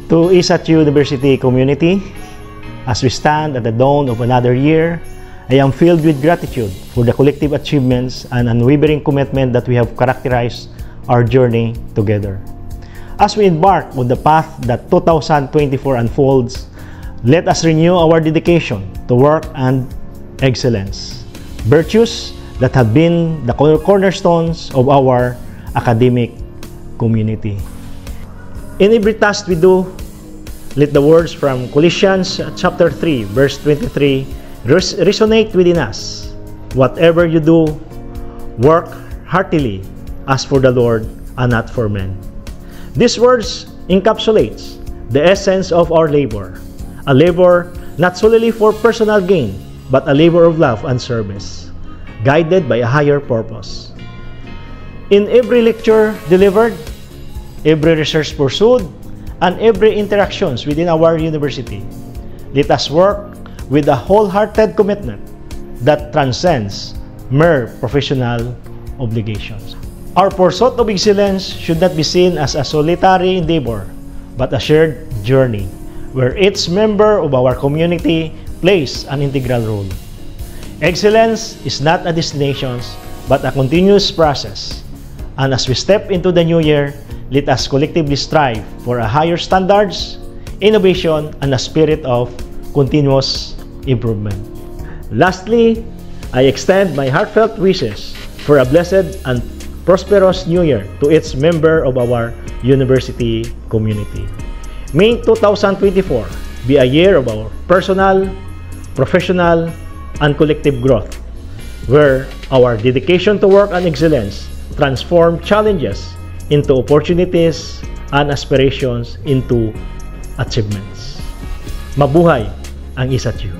To ISAT University community, as we stand at the dawn of another year, I am filled with gratitude for the collective achievements and unwavering commitment that we have characterized our journey together. As we embark on the path that 2024 unfolds, let us renew our dedication to work and excellence, virtues that have been the cornerstones of our academic community. In every task we do, let the words from Colossians chapter 3, verse 23 resonate within us. Whatever you do, work heartily as for the Lord and not for men. These words encapsulates the essence of our labor, a labor not solely for personal gain, but a labor of love and service, guided by a higher purpose. In every lecture delivered, every research pursued, and every interactions within our university, let us work with a wholehearted commitment that transcends mere professional obligations. Our pursuit of excellence should not be seen as a solitary endeavor, but a shared journey where each member of our community plays an integral role. Excellence is not a destination, but a continuous process. And as we step into the new year, let us collectively strive for a higher standards, innovation, and a spirit of continuous improvement. Lastly, I extend my heartfelt wishes for a blessed and prosperous new year to each member of our university community. May 2024 be a year of our personal, professional, and collective growth, where our dedication to work and excellence transform challenges into opportunities and aspirations into achievements. Mabuhay ang ISAT U!